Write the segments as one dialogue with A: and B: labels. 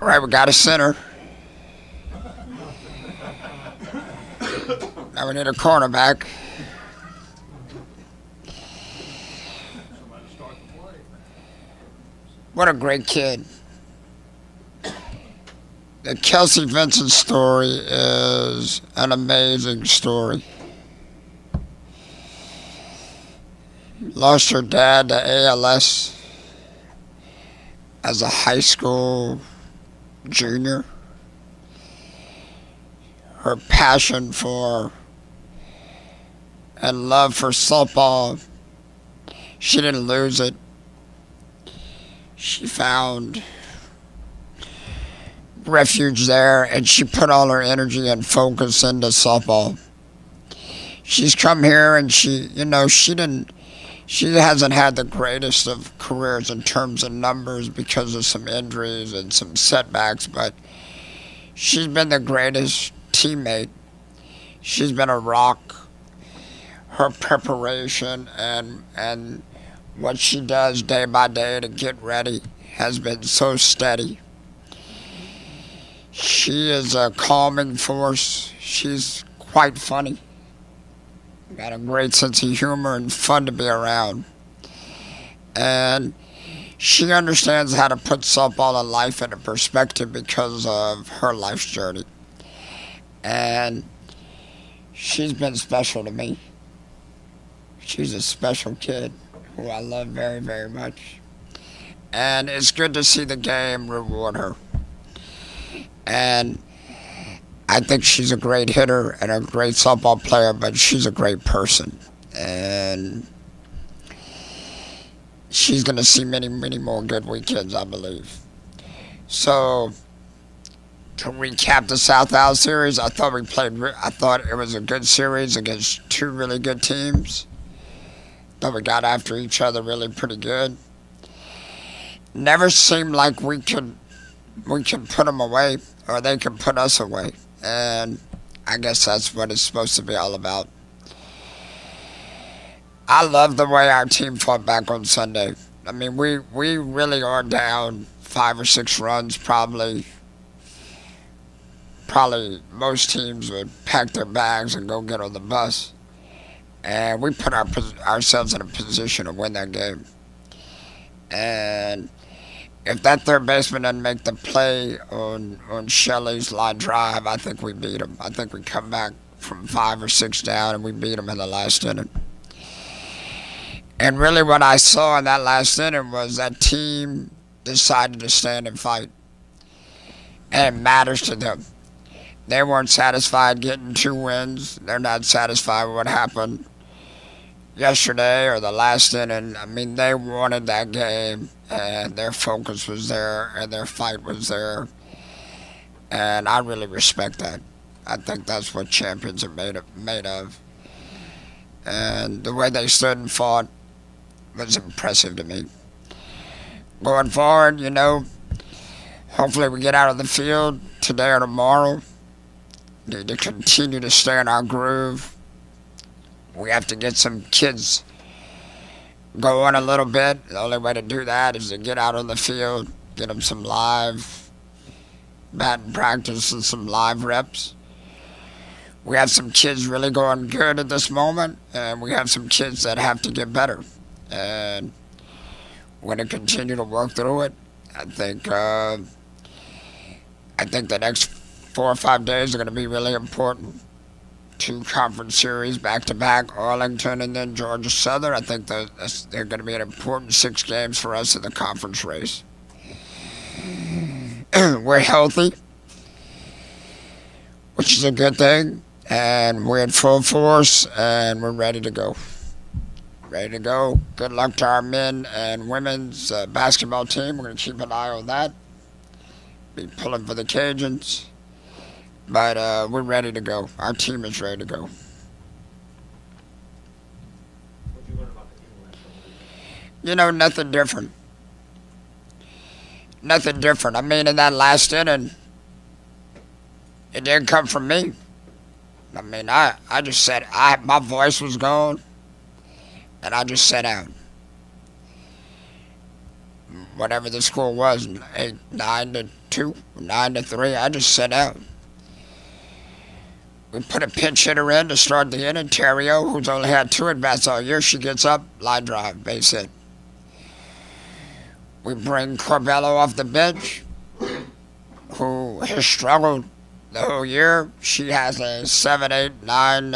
A: All right, we got a center. Now we need a cornerback. What a great kid. The Kelsey Vincent story is an amazing story. Lost her dad to ALS as a high school junior. Her passion for and love for softball, she didn't lose it. She found refuge there, and she put all her energy and focus into softball. She's come here, and she hasn't had the greatest of careers in terms of numbers because of some injuries and some setbacks, but she's been the greatest teammate. She's been a rock. Her preparation and what she does day by day to get ready has been so steady. She is a calming force. She's quite funny. Got a great sense of humor and fun to be around. And she understands how to put softball and life into perspective because of her life's journey. And she's been special to me. She's a special kid who I love very, very much. And it's good to see the game reward her. And I think she's a great hitter and a great softball player, but she's a great person. And she's going to see many, many more good weekends, I believe. So, to recap the South Al series, I thought it was a good series against two really good teams. Thought we got after each other really pretty good. Never seemed like we could put them away, or they could put us away. And I guess that's what it's supposed to be all about. I love the way our team fought back on Sunday. I mean, we really are down 5 or 6 runs probably. Probably most teams would pack their bags and go get on the bus. And we put ourselves in a position to win that game. And if that third baseman doesn't make the play on Shelley's line drive, I think we beat him. I think we come back from 5 or 6 down and we beat him in the last inning. And really what I saw in that last inning was that team decided to stand and fight. And it matters to them. They weren't satisfied getting 2 wins. They're not satisfied with what happened yesterday or the last inning. I mean, they wanted that game, and their focus was there, and their fight was there. And I really respect that. I think that's what champions are made of. And the way they stood and fought was impressive to me. Going forward, hopefully we get out of the field today or tomorrow. Need to continue to stay in our groove. We have to get some kids going a little bit. The only way to do that is to get out on the field, get them some live batting practice and some live reps. We have some kids really going good at this moment, and we have some kids that have to get better. And we're going to continue to work through it. I think the next 4 or 5 days are going to be really important. 2 conference series back-to-back, Arlington and then Georgia Southern. I think they're going to be an important 6 games for us in the conference race. We're healthy, which is a good thing, and we're in full force, and we're ready to go. Ready to go. Good luck to our men and women's basketball team. We're going to keep an eye on that. Be pulling for the Cajuns. But we're ready to go. Our team is ready to go.
B: What did you learn about the team last week?
A: Nothing different. Nothing different. I mean, in that last inning, it didn't come from me. I mean, I just said, my voice was gone, and I just sat down. Whatever the score was, 9-2 2, 9-3. I just sat out. We put a pinch hitter in to start the inning. Terrio, who's only had 2 at-bats all year, she gets up, line drive, base hit. We bring Corbello off the bench, who has struggled the whole year. She has a 7, 8, 9.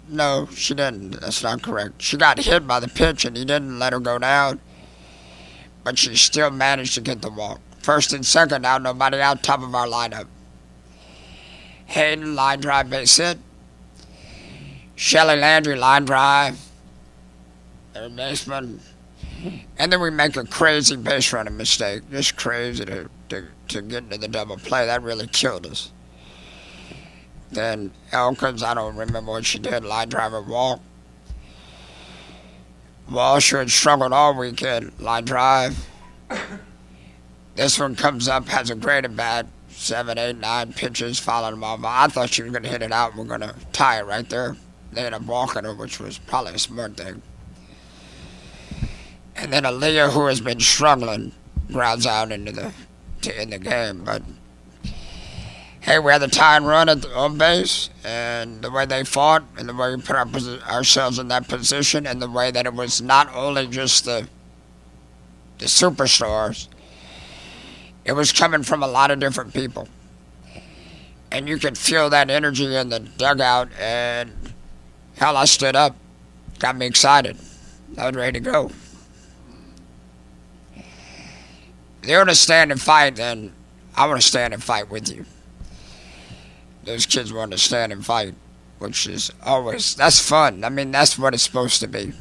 A: No, she didn't. That's not correct. She got hit by the pitch, and he didn't let her go down. But she still managed to get the walk. First and second out, nobody out, top of our lineup. Hayden, line drive, base hit. Shelly Landry, line drive. Third baseman. And then we make a crazy base running mistake. Just crazy to get into the double play. That really killed us. Then Elkins, I don't remember what she did. Line driver, walk. Walsh, who had struggled all weekend. Line drive. This one comes up, has a great at bat. 7, 8, 9 pitches, followed them off. I thought she was going to hit it out and we're going to tie it right there. They ended up walking her, which was probably a smart thing. And then Aaliyah, who has been struggling, grounds out in the game. But hey, we had the tying run at the home base, and the way they fought, and the way we put ourselves in that position, and the way that it was not only just the superstars, it was coming from a lot of different people. And you could feel that energy in the dugout, and hell, I stood up. Got me excited. I was ready to go. If you're going to stand and fight, then I want to stand and fight with you. Those kids want to stand and fight, which is always, that's fun. I mean, that's what it's supposed to be.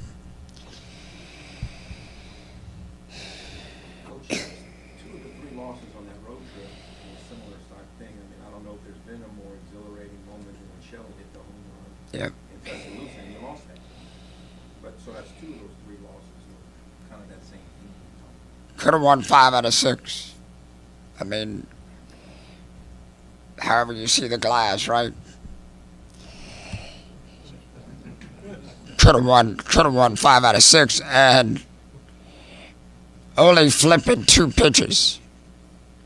A: Yep.
B: And you lost that. But so that's 2 of those 3 losses were kind of that same thing.
A: Could have won 5 out of 6. I mean, however you see the glass, right? Could have won 5 out of 6, and only flipping 2 pitches.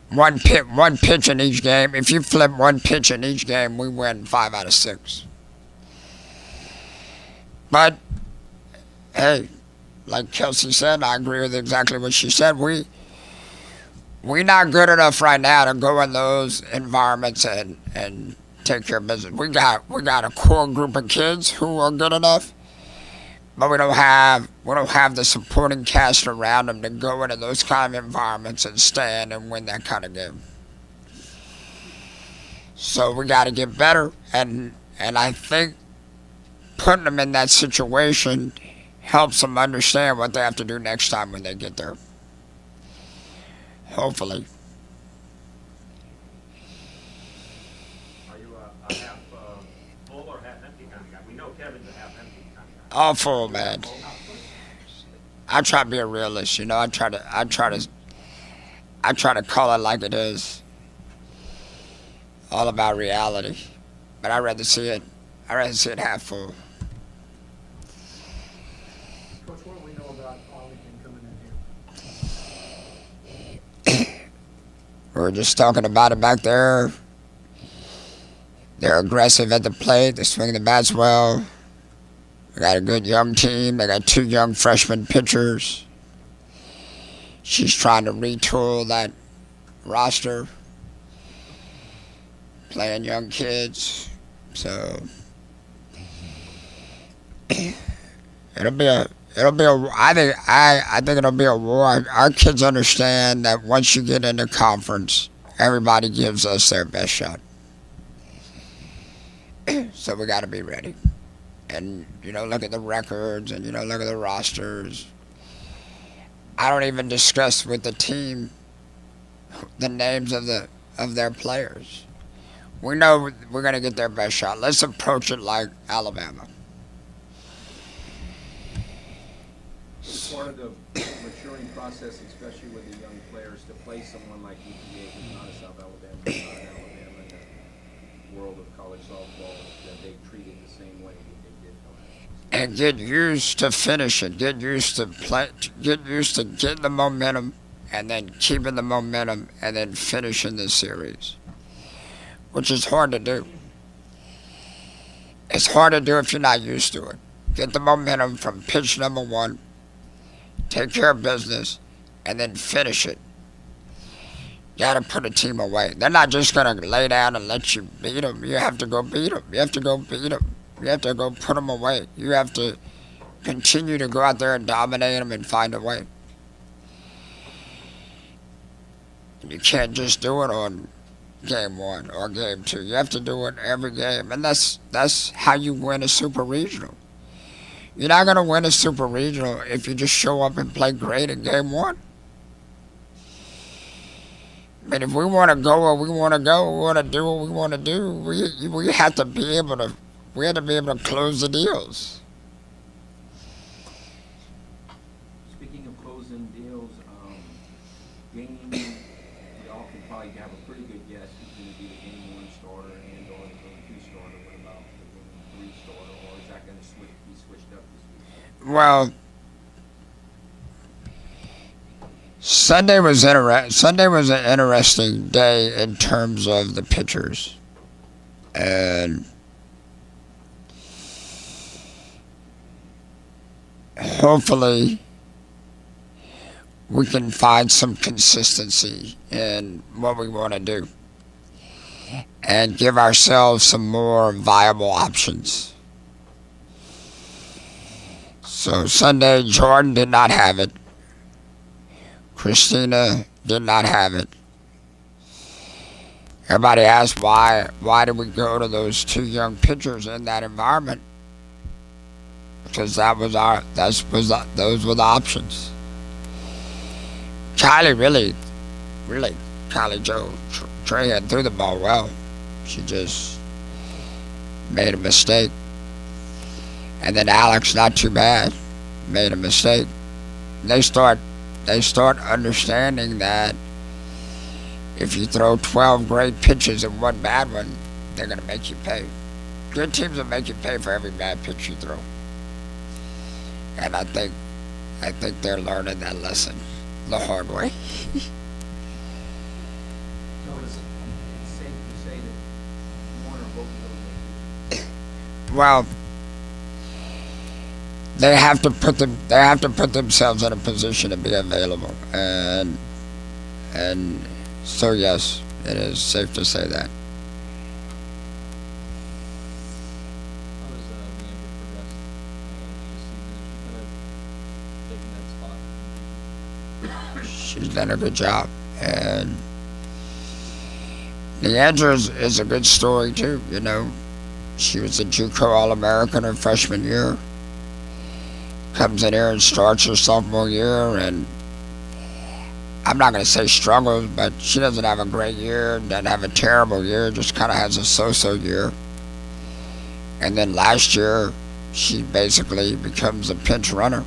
A: One pitch in each game. If you flip 1 pitch in each game, we win 5 out of 6. But, hey, like Kelsey said, I agree with exactly what she said. We not good enough right now to go in those environments and take care of business. We got a core group of kids who are good enough, but we don't have the supporting cast around them to go into those kind of environments and stand and win that kind of game. So we got to get better, and I think putting them in that situation helps them understand what they have to do next time when they get there. Hopefully.
B: Are you a half full or half empty kind of guy? We know Kevin's a half empty kind of guy.
A: All full, man. I try to be a realist, you know. I try to call it like it is. All about reality. But I'd rather see it half full.
C: Coach, what do we know about Arlington coming in here?
A: We were just talking about it back there. They're aggressive at the plate. They swing the bats well. They got a good young team. They got 2 young freshman pitchers. She's trying to retool that roster, playing young kids. So I think it'll be a war. Our kids understand that once you get into conference, everybody gives us their best shot. So we got to be ready. And, you know, look at the records and, you know, look at the rosters. I don't even discuss with the team the names of their players. We know we're going to get their best shot. Let's approach it like Alabama.
B: It's part of the maturing process, especially with the young players, to play someone like UT-Arlington, who's not a South Alabama, not an Alabama in the world of college softball, that they treat it the same way they did the last.
A: And get used to finishing. Get used to play. Get used to getting the momentum, and then keeping the momentum and then finishing the series, which is hard to do. It's hard to do if you're not used to it. Get the momentum from pitch number one, take care of business, and then finish it. You got to put a team away. They're not just going to lay down and let you beat them. You have to go beat them. You have to go beat them. You have to go put them away. You have to continue to go out there and dominate them and find a way. You can't just do it on game one or game two. You have to do it every game. And that's how you win a super regional. You're not going to win a super regional if you just show up and play great in game one. I mean, if we want to go where we want to go, we want to do what we want to do, we have to be able to close the deals.
B: Speaking of closing deals, game, we all can probably have a pretty good guess who's going to be the game one starter and or the game two starter. What about the game three starter, or is that going to be switched up this week?
A: Well, Sunday was an interesting day in terms of the pitchers, and hopefully we can find some consistency in what we want to do and give ourselves some more viable options. So Sunday, Jordan did not have it. Christina did not have it. Everybody asked why did we go to those two young pitchers in that environment? Because those were the options. Kylie Kylie Joe Trahan threw the ball well. She just made a mistake. And then Alex, not too bad, made a mistake. They start understanding that if you throw 12 great pitches and one bad one, they're going to make you pay. Good teams will make you pay for every bad pitch you throw. And I think they're learning that lesson the hard way.
B: So it's safe to say that one or both of those make it.
A: Well, they have to put themselves in a position to be available, and so yes, it is safe to say that.
D: How has Leandra progressed this season? Has she kind of taken that spot?
A: She's done a good job, and Leandra is a good story too. You know, she was a JUCO All-American her freshman year. Comes in here and starts her sophomore year, and I'm not going to say struggles, but she doesn't have a great year, doesn't have a terrible year, just kind of has a so-so year. And then last year, she basically becomes a pinch runner.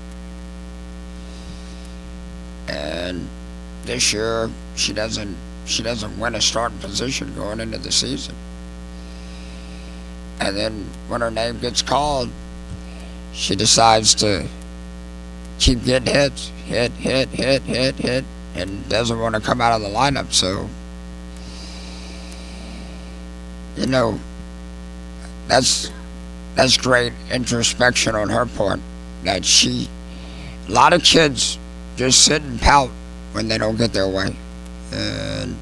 A: And this year, she doesn't win a starting position going into the season. And then when her name gets called, she decides to keep getting hits, hit, and doesn't want to come out of the lineup. So, you know, that's great introspection on her part. That a lot of kids just sit and pout when they don't get their way, and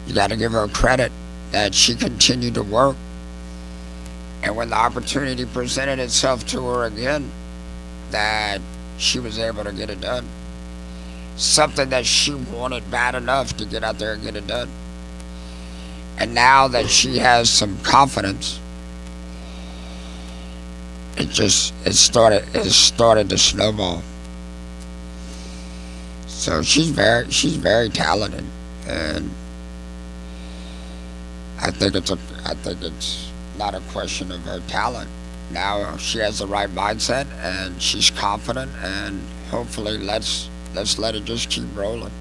A: you got to give her credit that she continued to work. And when the opportunity presented itself to her again, that she was able to get it done. Something that she wanted bad enough to get out there and get it done. And now that she has some confidence, it started to snowball. So she's very talented, and I think it's not a question of her talent. Now she has the right mindset, and she's confident, and hopefully let's let it just keep rolling.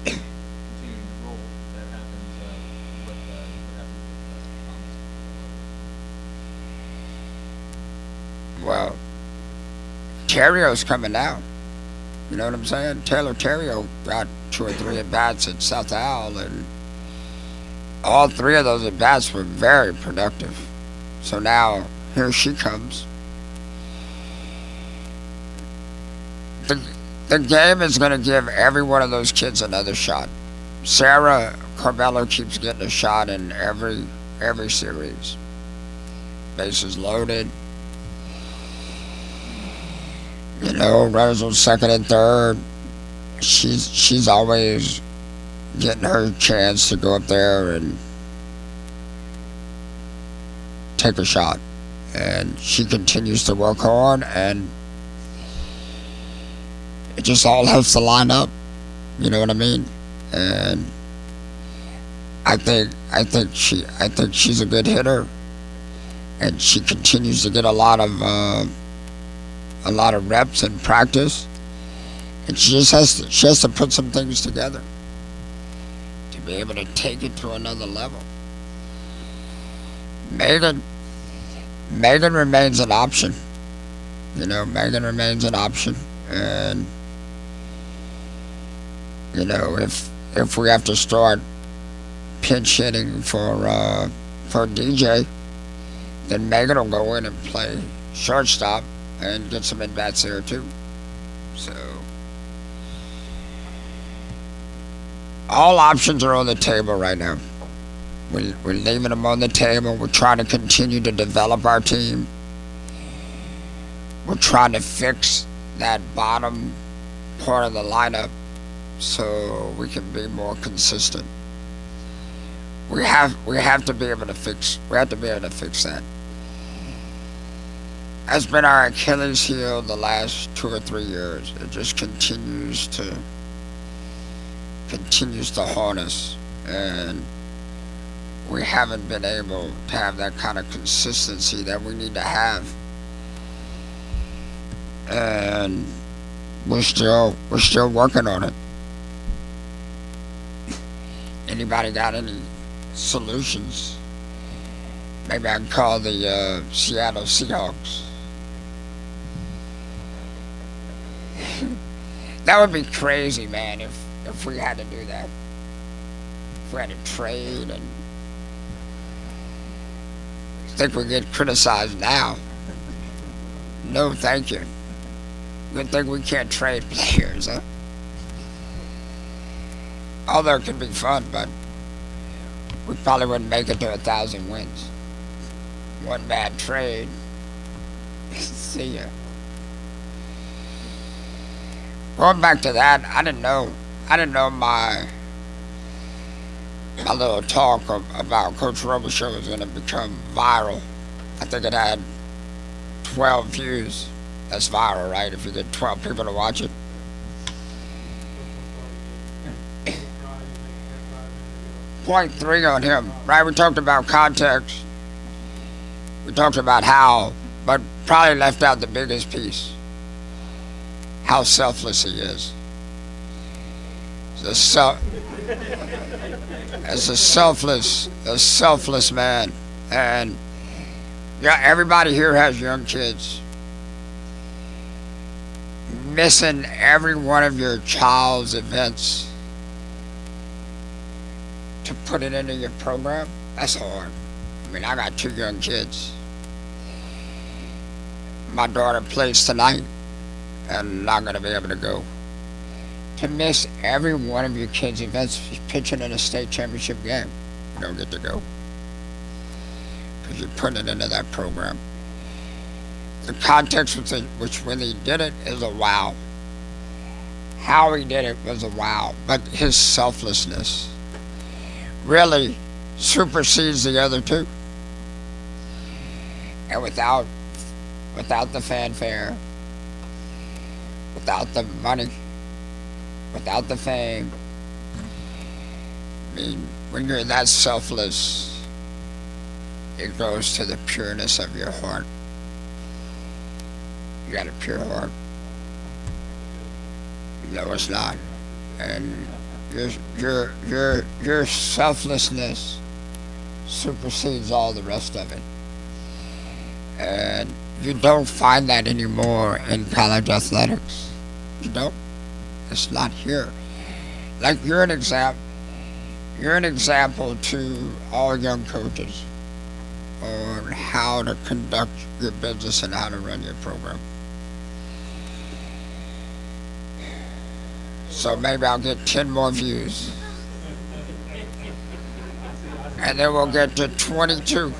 D: Continuing to roll, that happens. What happens with
A: Well, Terrio's coming now. You know what I'm saying? Taylor Terrio got 2 or 3 at-bats at South Al, and all 3 of those at-bats were very productive. So now, here she comes. The game is going to give every one of those kids another shot. Sarah Carbello keeps getting a shot in every series. Bases loaded. You know, runners on second and third. She's always getting her chance to go up there and take a shot. And she continues to work hard, and it just all has to line up. You know what I mean? And I think she's a good hitter, and she continues to get a lot of reps in practice, and she has to put some things together to be able to take it to another level. Megan remains an option. You know, Megan remains an option, and you know, if we have to start pinch hitting for DJ, then Megan will go in and play shortstop and get some at-bats there too. So all options are on the table right now. We're leaving them on the table. We're trying to continue to develop our team. We're trying to fix that bottom part of the lineup so we can be more consistent. We have to be able to fix that. That's been our Achilles heel the last 2 or 3 years. It just continues to haunt us, and we haven't been able to have that kind of consistency that we need to have. And we're still working on it. Anybody got any solutions? Maybe I can call the Seattle Seahawks. That would be crazy, man, if we had to do that. If we had to trade, and I think we get criticized now. No, thank you. Good thing we can't trade players, huh? Although it could be fun, but we probably wouldn't make it to 1,000 wins. One bad trade. See ya. Going back to that, I didn't know my little talk about Coach Robichaux was going to become viral. I think it had 12 views. That's viral, right? If you get 12 people to watch it. .3 on him, right? We talked about context. We talked about how, but probably left out the biggest piece. How selfless he is. As a selfless man. And yeah, everybody here has young kids. Missing every one of your child's events to put it into your program, that's hard. I mean, I got 2 young kids. My daughter plays tonight, and I'm not going to be able to go. To miss every one of your kids' events, pitching in a state championship game, you don't get to go. Because you're putting it into that program. The context with which when he did it is a wow. How he did it was a wow. But his selflessness really supersedes the other 2. And without the fanfare, without the money, without the fame, I mean, when you're that selfless, it goes to the pureness of your heart. You got a pure heart. No, it's not. And your selflessness supersedes all the rest of it. And You don't find that anymore in college athletics. You don't. It's not here. Like you're an example. You're an example to all young coaches on how to conduct your business and how to run your program. So maybe I'll get 10 more views. And then we'll get to 22.